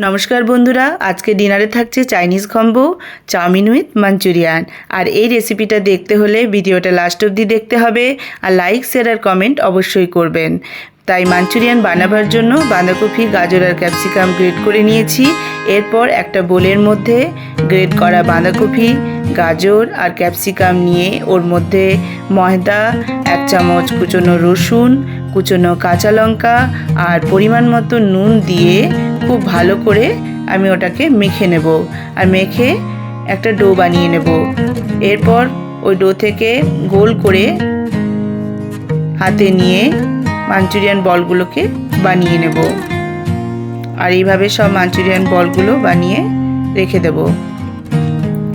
নমস্কার বন্ধুরা, আজকে ডিনারে থাকছে Chinese combo chow mein with Manchurian. আর এই রেসিপিটা দেখতে হলে ভিডিওটা লাস্ট অবধি দেখতে হবে, আর লাইক শেয়ার আর কমেন্ট অবশ্যই করবেন। তাই মাঞ্চুরিয়ান বানাবার জন্য বাঁধাকপি, গাজর আর ক্যাপসিকাম গ্রেট করে নিয়েছি। এরপর একটা বোলের মধ্যে গ্রেট করা বাঁধাকপি, গাজর আর ক্যাপসিকাম নিয়ে ওর মধ্যে ময়দা, 1 চামচ কুচনো রসুন, কুচনো কাঁচা লঙ্কা আর পরিমাণ মতো নুন দিয়ে খুব ভালো করে আমি ওটাকে মেখে নেব। আর মেখে একটা ডো বানিয়ে নেব। এরপর ওই ডো থেকে গোল করে হাতে নিয়ে মাঞ্চুরিয়ান বলগুলোকে বানিয়ে নেব। আর এইভাবে সব মাঞ্চুরিয়ান বলগুলো বানিয়ে রেখে দেব।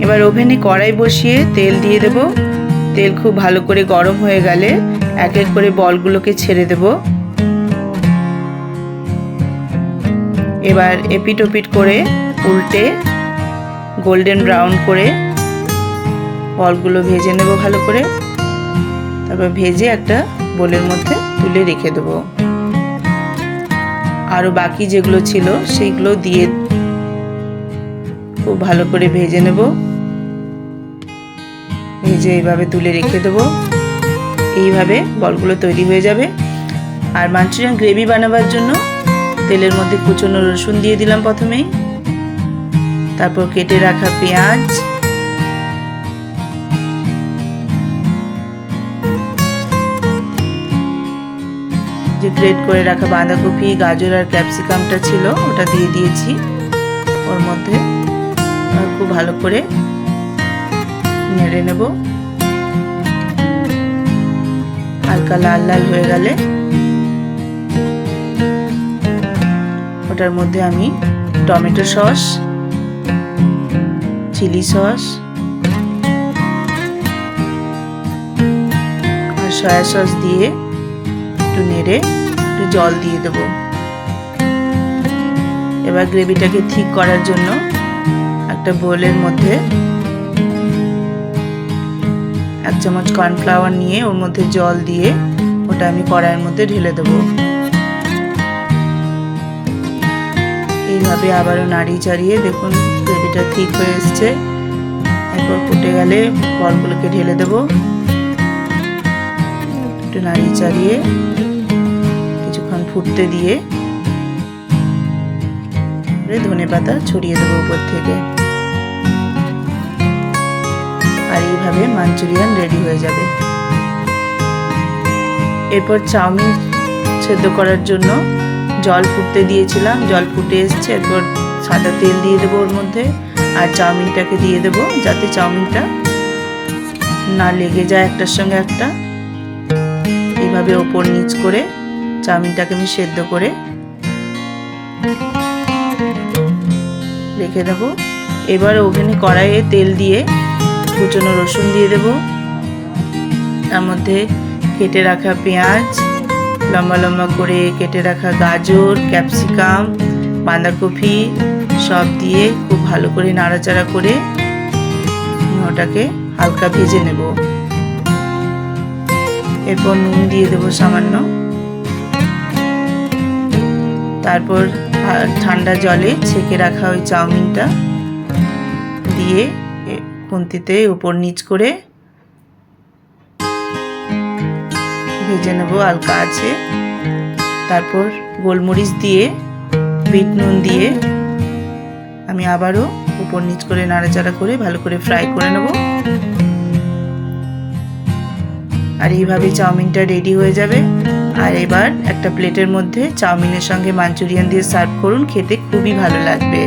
এবার ওভেনে কড়াই বসিয়ে তেল দিয়ে দেব। তেল খুব ভালো করে গরম হয়ে গেলে এক এক করে বলগুলোকে ছেড়ে দেব। এবার এপিট ওপিট করে উল্টে গোল্ডেন ব্রাউন করে বলগুলো ভেজে নেব ভালো করে। তারপর ভেজে একটা বোলের মধ্যে তুলে রেখে দেব। আরও বাকি যেগুলো ছিল সেইগুলো দিয়ে খুব ভালো করে ভেজে নেব। ভেজে এইভাবে তুলে রেখে দেব। এইভাবে বলগুলো তৈরি হয়ে যাবে। আর মাঞ্চুরিয়ান গ্রেভি বানাবার জন্য তেলের মধ্যে কুচনো রসুন দিয়ে দিলাম প্রথমেই। তারপর কেটে রাখা পেঁয়াজ, যে গ্রেট করে রাখা বাঁধাকপি, গাজর আর ক্যাপসিকামটা ছিল ওটা দিয়ে দিয়েছি ওর মধ্যে। খুব ভালো করে নেড়ে নেব। হালকা লাল লাল হয়ে গেলে ওটার মধ্যে আমি টমেটো সস, চিলি সস আর সয়া সস দিয়ে একটু নেড়ে একটু জল দিয়ে দেব। এবার গ্রেভিটাকে ঠিক করার জন্য একটা বোলের মধ্যে 1 চামচ কর্নফ্লাওয়ার নিয়ে ওর মধ্যে জল দিয়ে ওটা আমি কড়াইয়ের মধ্যে ঢেলে দেব। এইভাবে আবারও নাড়িয়ে চাড়িয়ে দেখুন গ্রেভিটা ঠিক হয়ে এসছে। এরপর ফুটে গেলে বলগুলোকে ঢেলে দেব। একটু নাড়িয়ে চাড়িয়ে কিছুক্ষণ ফুটতে দিয়ে ধনেপাতা ছড়িয়ে দেবো উপর থেকে। আর এইভাবে মাঞ্চুরিয়ান রেডি হয়ে যাবে। এরপর চাউমিন সেদ্ধ করার জন্য জল ফুটতে দিয়েছিলাম, জল ফুটে এসছে। এরপর সাদা তেল দিয়ে দেবো ওর মধ্যে আর চাউমিনটাকে দিয়ে দেবো, যাতে চাউমিনটা না লেগে যায় একটার সঙ্গে একটা। এইভাবে ওপর নিচ করে চাউমিনটাকে আমি সেদ্ধ করে রেখে দেবো। এবার ওভেনে কড়াইয়ে তেল দিয়ে কুচনো রসুন দিয়ে দেব। তার মধ্যে কেটে রাখা পেঁয়াজ, লম্বা লম্বা করে কেটে রাখা গাজর, ক্যাপসিকাম, বাঁধাকপি সব দিয়ে খুব ভালো করে নাড়াচাড়া করে ওটাকে হালকা ভেজে নেব। এরপর নুন দিয়ে দেব সামান্য। তারপর ঠান্ডা জলে ছেঁকে রাখা ওই চাউমিনটা দিয়ে খুন্তিতে উপর নিচ করে ভেজে নেব হালকা আছে। তারপর গোলমরিচ দিয়ে বিট নুন দিয়ে আমি আবারও উপর নিচ করে নাড়াচাড়া করে ভালো করে ফ্রাই করে নেব। আর এইভাবে চাউমিনটা রেডি হয়ে যাবে। আর এবার একটা প্লেটের মধ্যে চাউমিনের সঙ্গে মাঞ্চুরিয়ান দিয়ে সার্ভ করুন, খেতে খুবই ভালো লাগবে।